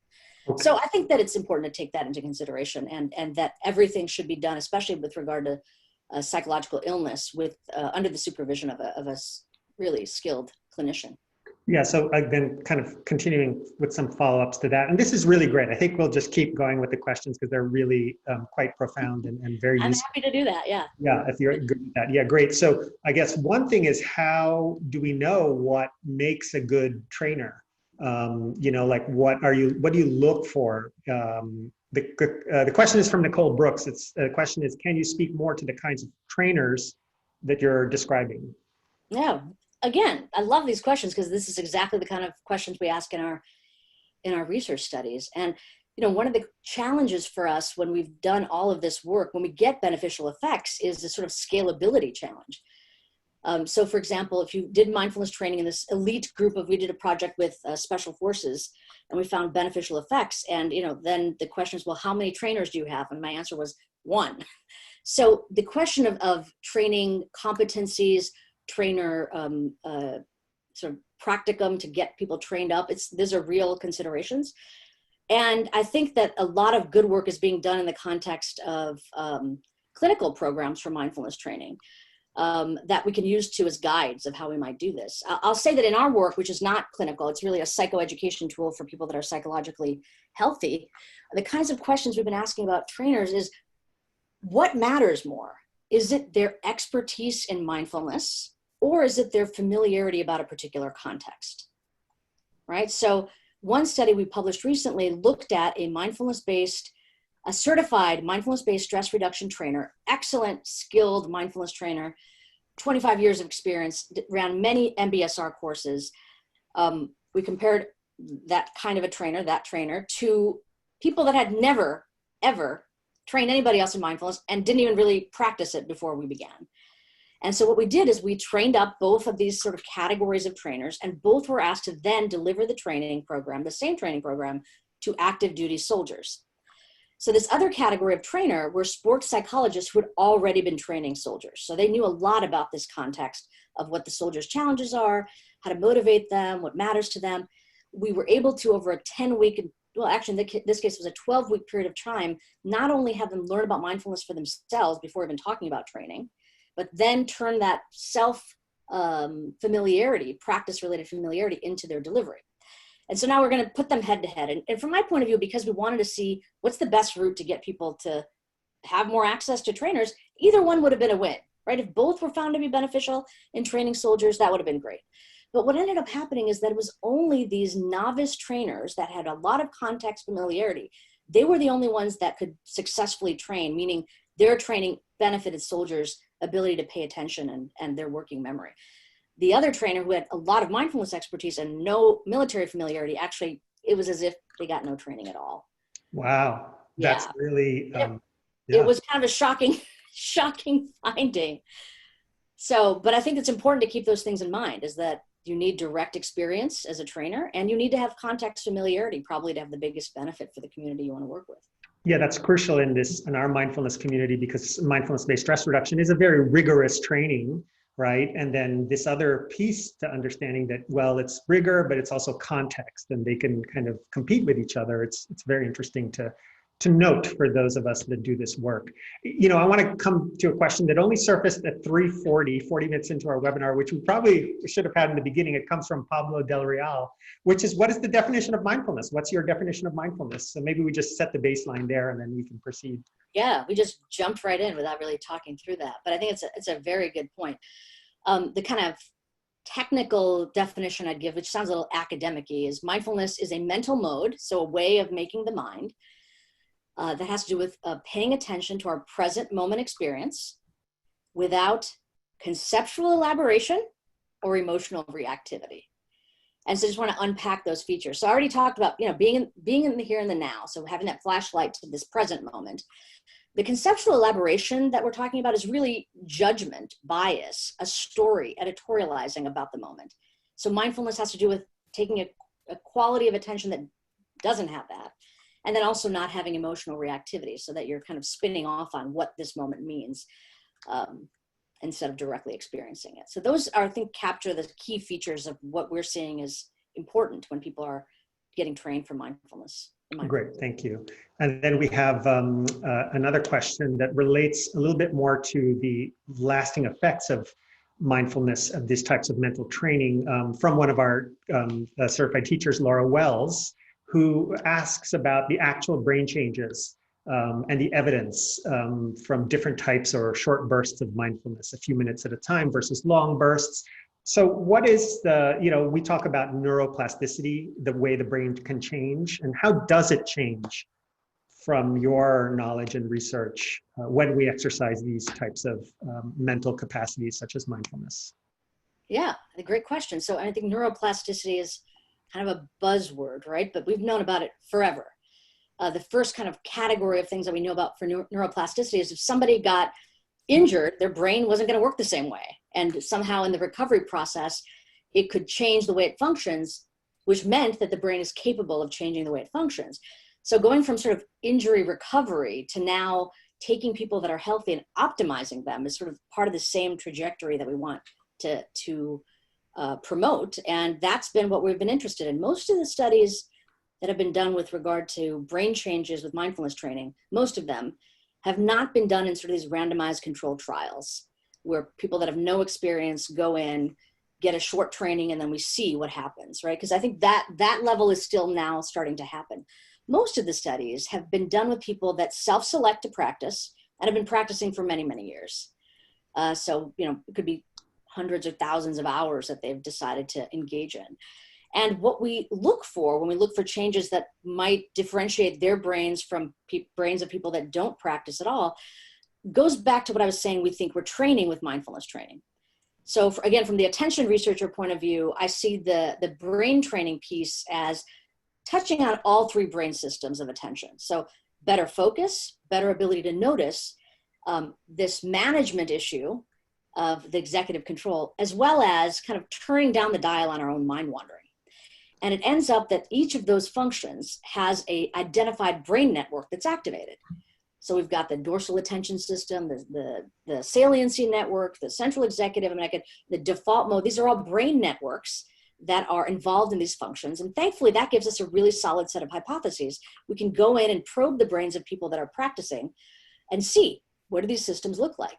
Speaker 2: Okay. So I think that it's important to take that into consideration, and that everything should be done, especially with regard to psychological illness, with under the supervision of a really skilled clinician.
Speaker 1: Yeah, so I've been kind of continuing with some follow-ups to that. And this is really great. I think we'll just keep going with the questions because they're really quite profound and very
Speaker 2: I'm
Speaker 1: useful.
Speaker 2: happy to do that, yeah.
Speaker 1: Yeah, if you're good with that. Yeah, great. So I guess one thing is, how do we know what makes a good trainer? You know, like what do you look for? The question is from Nicole Brooks. The question is, can you speak more to the kinds of trainers that you're describing?
Speaker 2: Yeah, again, I love these questions because this is exactly the kind of questions we ask in our research studies. And you know, one of the challenges for us when we've done all of this work, when we get beneficial effects, is the sort of scalability challenge. So for example, if you did mindfulness training in this elite group we did a project with special forces, and we found beneficial effects. And you know, then the question is, well, how many trainers do you have? And my answer was 1. So the question of training competencies, trainer sort of practicum to get people trained up, these are real considerations. And I think that a lot of good work is being done in the context of clinical programs for mindfulness training that we can use as guides of how we might do this. I'll say that in our work, which is not clinical, it's really a psychoeducation tool for people that are psychologically healthy, the kinds of questions we've been asking about trainers is, what matters more? Is it their expertise in mindfulness, or is it their familiarity about a particular context, right? So one study we published recently looked at a certified mindfulness-based stress reduction trainer, excellent, skilled mindfulness trainer, 25 years of experience, ran many MBSR courses. We compared that kind of that trainer, to people that had never, ever trained anybody else in mindfulness and didn't even really practice it before we began. And so what we did is we trained up both of these sort of categories of trainers, and both were asked to then deliver the training program, the same training program, to active duty soldiers. So this other category of trainer were sports psychologists who had already been training soldiers. So they knew a lot about this context of what the soldiers' challenges are, how to motivate them, what matters to them. We were able to, over a 10-week, well, actually in this case it was a 12-week period of time, not only have them learn about mindfulness for themselves before even talking about training, but then turn that familiarity, practice-related familiarity, into their delivery. And so now we're going to put them head to head. And from my point of view, because we wanted to see what's the best route to get people to have more access to trainers, either one would have been a win, right? If both were found to be beneficial in training soldiers, that would have been great. But what ended up happening is that it was only these novice trainers that had a lot of context familiarity. They were the only ones that could successfully train, meaning their training benefited soldiers' ability to pay attention and their working memory. The other trainer, who had a lot of mindfulness expertise and no military familiarity, actually, it was as if they got no training at all.
Speaker 1: Wow, that's really,
Speaker 2: it was kind of a shocking finding. So, but I think it's important to keep those things in mind, is that you need direct experience as a trainer, and you need to have context familiarity, probably, to have the biggest benefit for the community you want to work with.
Speaker 1: Yeah, that's crucial in our mindfulness community, because mindfulness-based stress reduction is a very rigorous training, right? And then this other piece to understanding that, well, it's rigor, but it's also context, and they can kind of compete with each other. It's very interesting to note for those of us that do this work. You know, I want to come to a question that only surfaced at 3:40, 40 minutes into our webinar, which we probably should have had in the beginning. It comes from Pablo Del Real, which is, what is the definition of mindfulness? What's your definition of mindfulness? So maybe we just set the baseline there and then we can proceed.
Speaker 2: Yeah, we just jumped right in without really talking through that. But I think it's a very good point. The kind of technical definition I'd give, which sounds a little academic-y, is mindfulness is a mental mode, so a way of making the mind, that has to do with paying attention to our present moment experience without conceptual elaboration or emotional reactivity. And so I just want to unpack those features. So I already talked about, you know, being in the here and the now. So having that flashlight to this present moment. The conceptual elaboration that we're talking about is really judgment, bias, a story, editorializing about the moment. So mindfulness has to do with taking a quality of attention that doesn't have that. And then also not having emotional reactivity, so that you're kind of spinning off on what this moment means instead of directly experiencing it. So those are, I think, capture the key features of what we're seeing is important when people are getting trained for mindfulness.
Speaker 1: Great, thank you. And then we have another question that relates a little bit more to the lasting effects of mindfulness of these types of mental training from one of our certified teachers, Laura Wells, who asks about the actual brain changes and the evidence from different types or short bursts of mindfulness, a few minutes at a time versus long bursts. So what is the, we talk about neuroplasticity, the way the brain can change, and how does it change from your knowledge and research when we exercise these types of mental capacities such as mindfulness?
Speaker 2: Yeah, a great question. So I think neuroplasticity is kind of a buzzword, right? But we've known about it forever. The first kind of category of things that we know about for neuroplasticity is if somebody got injured, their brain wasn't going to work the same way. And somehow in the recovery process, it could change the way it functions, which meant that the brain is capable of changing the way it functions. So going from sort of injury recovery to now taking people that are healthy and optimizing them is sort of part of the same trajectory that we want to promote. And that's been what we've been interested in. Most of the studies that have been done with regard to brain changes with mindfulness training, most of them have not been done in sort of these randomized controlled trials where people that have no experience go in, get a short training, and then we see what happens, right? Because I think that level is still now starting to happen. Most of the studies have been done with people that self-select to practice and have been practicing for many, many years. So, it could be hundreds or thousands of hours that they've decided to engage in. And what we look for when we look for changes that might differentiate their brains from brains of people that don't practice at all goes back to what I was saying. We think we're training with mindfulness training. So again, from the attention researcher point of view, I see the brain training piece as touching on all three brain systems of attention. So better focus, better ability to notice, this management issue of the executive control, as well as kind of turning down the dial on our own mind wandering. And it ends up that each of those functions has a identified brain network that's activated. So we've got the dorsal attention system, the saliency network, the central executive, the default mode. These are all brain networks that are involved in these functions. And thankfully, that gives us a really solid set of hypotheses. We can go in and probe the brains of people that are practicing and see, what do these systems look like?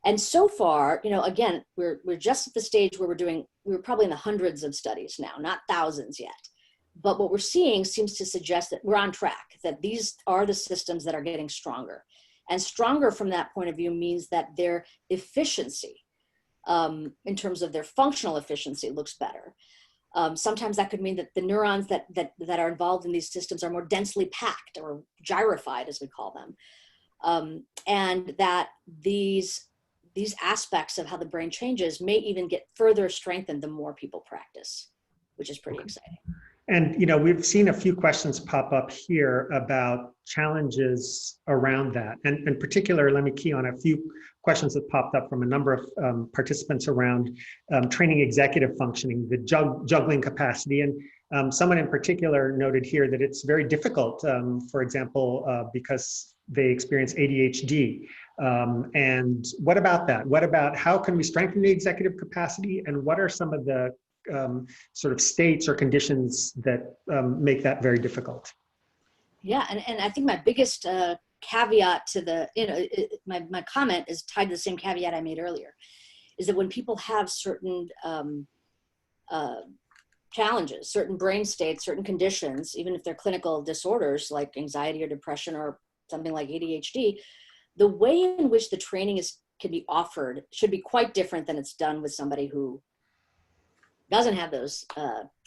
Speaker 2: And so far, again, we're just at the stage where we're probably in the hundreds of studies now, not thousands yet. But what we're seeing seems to suggest that we're on track, that these are the systems that are getting stronger. And stronger from that point of view means that their efficiency, in terms of their functional efficiency, looks better. Sometimes that could mean that the neurons that are involved in these systems are more densely packed or gyrified, as we call them. And that these aspects of how the brain changes may even get further strengthened the more people practice, which is pretty exciting.
Speaker 1: And, we've seen a few questions pop up here about challenges around that. And in particular, let me key on a few questions that popped up from a number of participants around training executive functioning, the juggling capacity. And someone in particular noted here that it's very difficult, for example, because they experience ADHD. And what about that? What about how can we strengthen the executive capacity? And what are some of the sort of states or conditions that make that very difficult?
Speaker 2: Yeah, and I think my biggest caveat to my comment is tied to the same caveat I made earlier, is that when people have certain challenges, certain brain states, certain conditions, even if they're clinical disorders like anxiety or depression or something like ADHD, the way in which the training can be offered should be quite different than it's done with somebody who doesn't have those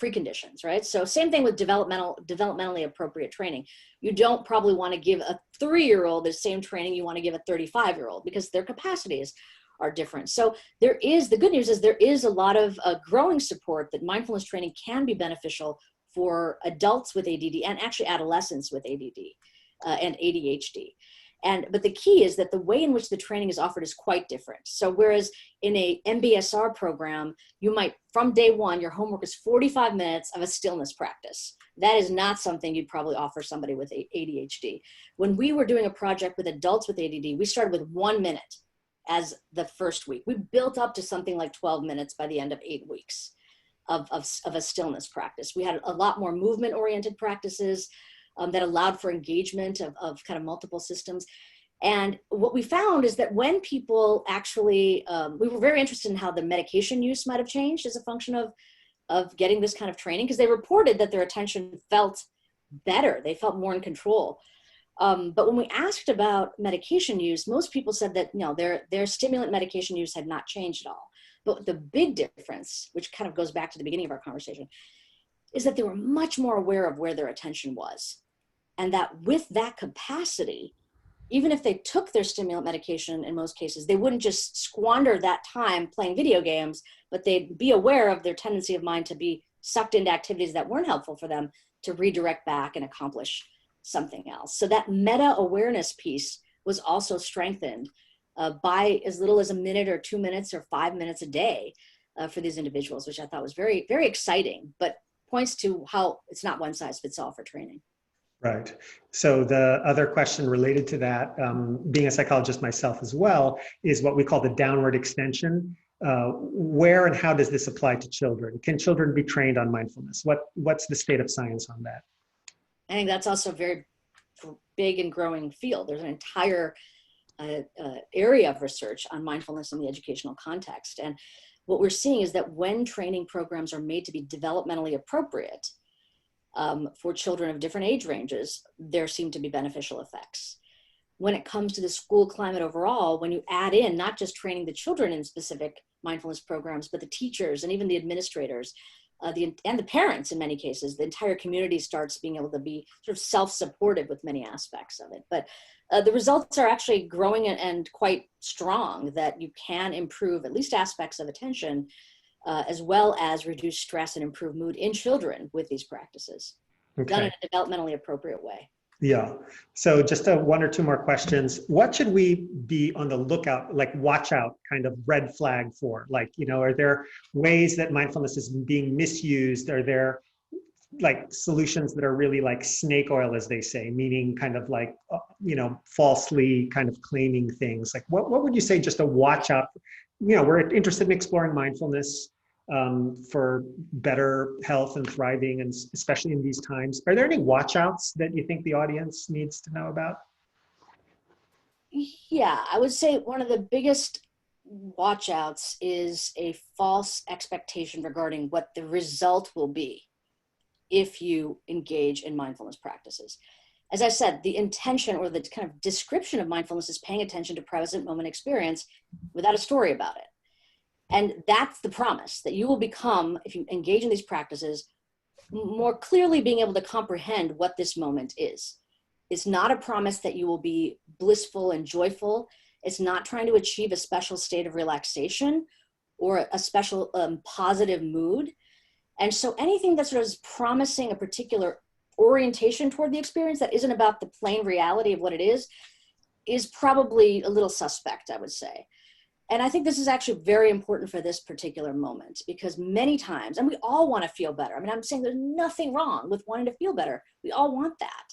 Speaker 2: preconditions, right? So same thing with developmentally appropriate training. You don't probably want to give a 3-year-old the same training you want to give a 35-year-old because their capacities are different. So the good news is there is a lot of growing support that mindfulness training can be beneficial for adults with ADD and actually adolescents with ADD and ADHD. But the key is that the way in which the training is offered is quite different. So whereas in a MBSR program, you might, from day one, your homework is 45 minutes of a stillness practice. That is not something you'd probably offer somebody with ADHD. When we were doing a project with adults with ADD, we started with 1 minute as the first week. We built up to something like 12 minutes by the end of 8 weeks of a stillness practice. We had a lot more movement-oriented practices that allowed for engagement of kind of multiple systems. And what we found is that when people actually, we were very interested in how the medication use might have changed as a function of getting this kind of training, because they reported that their attention felt better. They felt more in control. But when we asked about medication use, most people said that, you know, their stimulant medication use had not changed at all. But the big difference, which kind of goes back to the beginning of our conversation, is that they were much more aware of where their attention was. And that with that capacity, even if they took their stimulant medication in most cases, they wouldn't just squander that time playing video games, but they'd be aware of their tendency of mind to be sucked into activities that weren't helpful for them to redirect back and accomplish something else. So that meta-awareness piece was also strengthened by as little as a minute or 2 minutes or 5 minutes a day for these individuals, which I thought was very, very exciting, but points to how it's not one size fits all for training.
Speaker 1: Right. So the other question related to that, being a psychologist myself as well, is what we call the downward extension. Where and how does this apply to children? Can children be trained on mindfulness? What's the state of science on that?
Speaker 2: I think that's also a very big and growing field. There's an entire area of research on mindfulness in the educational context. And what we're seeing is that when training programs are made to be developmentally appropriate for children of different age ranges, there seem to be beneficial effects. When it comes to the school climate overall, when you add in not just training the children in specific mindfulness programs, but the teachers and even the administrators, and the parents in many cases, the entire community starts being able to be sort of self-supported with many aspects of it. But the results are actually growing and quite strong, that you can improve at least aspects of attention, as well as reduce stress and improve mood in children with these practices, done in a developmentally appropriate way.
Speaker 1: Yeah. So just one or two more questions. What should we be on the lookout, like watch out kind of red flag for? Like, you know, are there ways that mindfulness is being misused? Are there like solutions that are really like snake oil, as they say, meaning kind of like, you know, falsely kind of claiming things? Like what would you say just a watch out? You know, we're interested in exploring mindfulness for better health and thriving, and especially in these times. Are there any watch outs that you think the audience needs to know about?
Speaker 2: Yeah, I would say one of the biggest watch outs is a false expectation regarding what the result will be if you engage in mindfulness practices. As I said, the intention or the kind of description of mindfulness is paying attention to present moment experience without a story about it. And that's the promise, that you will become, if you engage in these practices, more clearly being able to comprehend what this moment is. It's not a promise that you will be blissful and joyful. It's not trying to achieve a special state of relaxation or a special positive mood. And so anything that sort of is promising a particular orientation toward the experience that isn't about the plain reality of what it is probably a little suspect, I would say. And I think this is actually very important for this particular moment, because many times, and we all want to feel better. I mean, I'm saying there's nothing wrong with wanting to feel better. We all want that.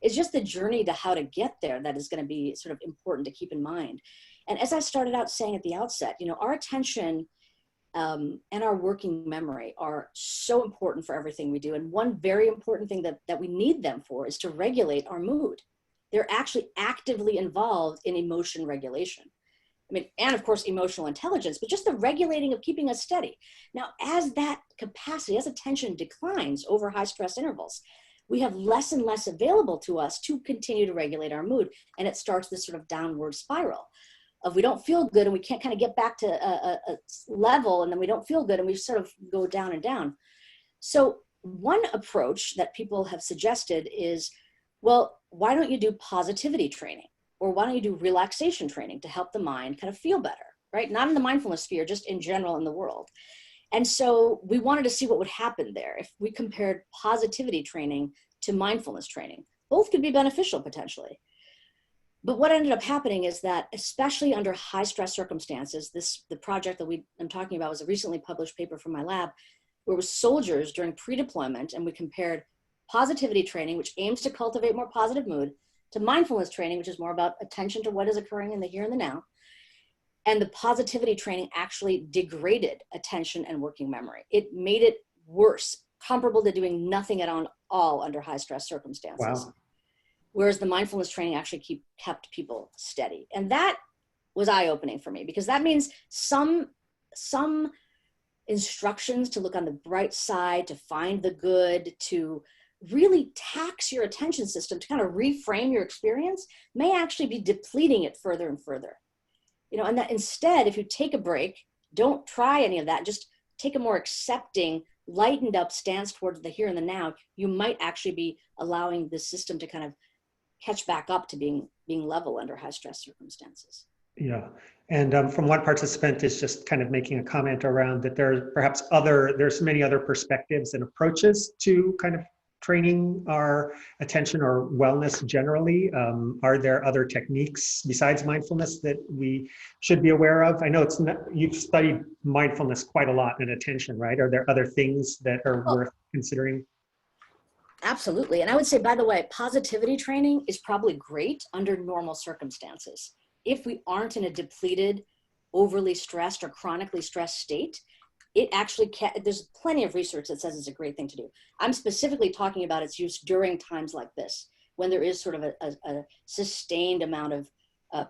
Speaker 2: It's just the journey to how to get there that is going to be sort of important to keep in mind. And as I started out saying at the outset, you know, our attention and our working memory are so important for everything we do. And one very important thing that we need them for is to regulate our mood. They're actually actively involved in emotion regulation. I mean, and of course, emotional intelligence, but just the regulating of keeping us steady. Now, as that capacity, as attention declines over high stress intervals, we have less and less available to us to continue to regulate our mood. And it starts this sort of downward spiral of we don't feel good and we can't kind of get back to a level, and then we don't feel good and we sort of go down and down. So one approach that people have suggested is, well, why don't you do positivity training? Or why don't you do relaxation training to help the mind kind of feel better, right? Not in the mindfulness sphere, just in general in the world. And so we wanted to see what would happen there if we compared positivity training to mindfulness training. Both could be beneficial potentially. But what ended up happening is that, especially under high stress circumstances, the project that I'm talking about was a recently published paper from my lab, where it was soldiers during pre-deployment, and we compared positivity training, which aims to cultivate more positive mood, to mindfulness training, which is more about attention to what is occurring in the here and the now. And the positivity training actually degraded attention and working memory. It made it worse, comparable to doing nothing at all under high stress circumstances.
Speaker 1: Wow.
Speaker 2: whereas the mindfulness training actually kept people steady. And that was eye-opening for me, because that means some instructions to look on the bright side, to find the good, to really tax your attention system, to kind of reframe your experience, may actually be depleting it further and further. You know, and that instead, if you take a break, don't try any of that, just take a more accepting, lightened up stance towards the here and the now, you might actually be allowing the system to kind of catch back up to being level under high stress circumstances.
Speaker 1: Yeah. And from one participant is just kind of making a comment around that there's many other perspectives and approaches to kind of training our attention or wellness generally. Are there other techniques besides mindfulness that we should be aware of? I know you've studied mindfulness quite a lot and attention, right? Are there other things that are worth considering?
Speaker 2: Absolutely. And I would say, by the way, positivity training is probably great under normal circumstances. If we aren't in a depleted, overly stressed or chronically stressed state, it actually there's plenty of research that says it's a great thing to do. I'm specifically talking about its use during times like this, when there is sort of a sustained amount of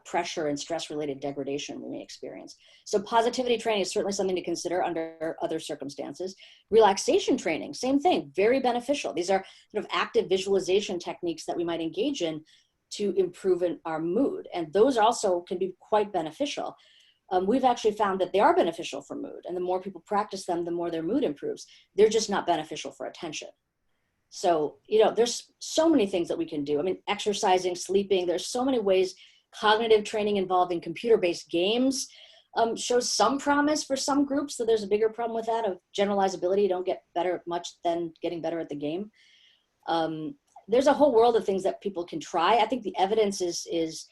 Speaker 2: pressure and stress-related degradation we may experience. So positivity training is certainly something to consider under other circumstances. Relaxation training, same thing, very beneficial. These are sort of active visualization techniques that we might engage in to improve our mood. And those also can be quite beneficial. We've actually found that they are beneficial for mood. And the more people practice them, the more their mood improves. They're just not beneficial for attention. So, you know, there's so many things that we can do. I mean, exercising, sleeping, there's so many ways. Cognitive training involving computer-based games shows some promise for some groups, so there's a bigger problem with that of generalizability. You don't get better at much than getting better at the game. There's a whole world of things that people can try. I think the evidence is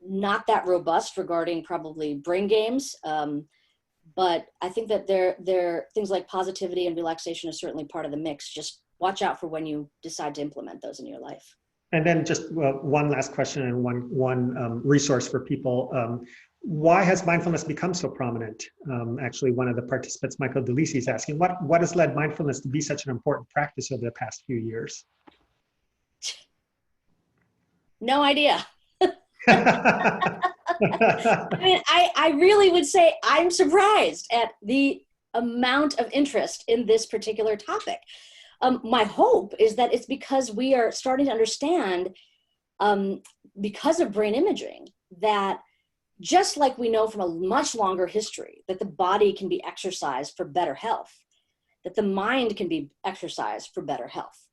Speaker 2: not that robust regarding probably brain games, but I think that there things like positivity and relaxation is certainly part of the mix. Just watch out for when you decide to implement those in your life.
Speaker 1: And then just one last question and one resource for people. Why has mindfulness become so prominent? Actually, one of the participants, Michael DeLisi, is asking, what has led mindfulness to be such an important practice over the past few years?
Speaker 2: No idea. I mean, I really would say I'm surprised at the amount of interest in this particular topic. My hope is that it's because we are starting to understand, because of brain imaging, that just like we know from a much longer history that the body can be exercised for better health, that the mind can be exercised for better health,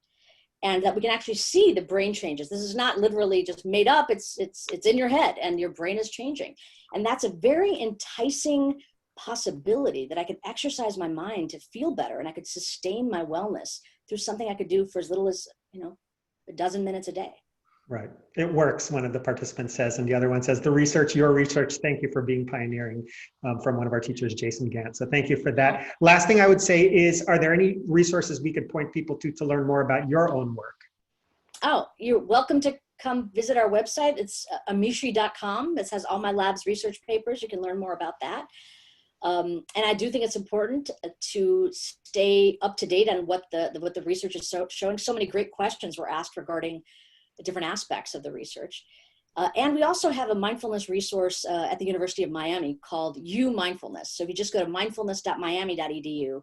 Speaker 2: and that we can actually see the brain changes. This is not literally just made up, it's in your head and your brain is changing. And that's a very enticing possibility, that I could exercise my mind to feel better and I could sustain my wellness through something I could do for as little as, you know, a dozen minutes a day.
Speaker 1: Right. It works, one of the participants says, and the other one says, your research, thank you for being pioneering, from one of our teachers, Jason Gant. So thank you for that. Last thing I would say is, are there any resources we could point people to learn more about your own work? Oh,
Speaker 2: you're welcome to come visit our website. It's amishi.com. This has all my lab's research papers. You can learn more about that. And I do think it's important to stay up to date on what the research is showing. So many great questions were asked regarding the different aspects of the research. And we also have a mindfulness resource at the University of Miami called Mindfulness. So if you just go to mindfulness.miami.edu,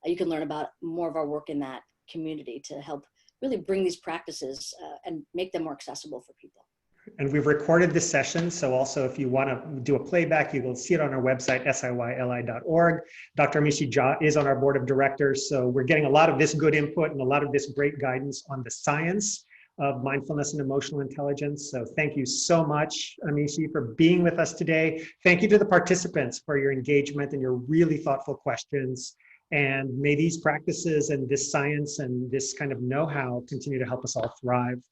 Speaker 2: you can learn about more of our work in that community to help really bring these practices and make them more accessible for people.
Speaker 1: And we've recorded this session, so also if you want to do a playback, you will see it on our website, SIYLI.org. Dr. Amishi Jha is on our board of directors, so we're getting a lot of this good input and a lot of this great guidance on the science of mindfulness and emotional intelligence. So thank you so much, Amishi, for being with us today. Thank you to the participants for your engagement and your really thoughtful questions. And may these practices and this science and this kind of know-how continue to help us all thrive.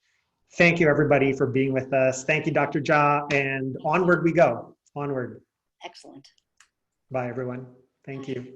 Speaker 1: Thank you, everybody, for being with us. Thank you, Dr. Jha, and onward we go. Onward.
Speaker 2: Excellent.
Speaker 1: Bye, everyone. Thank you.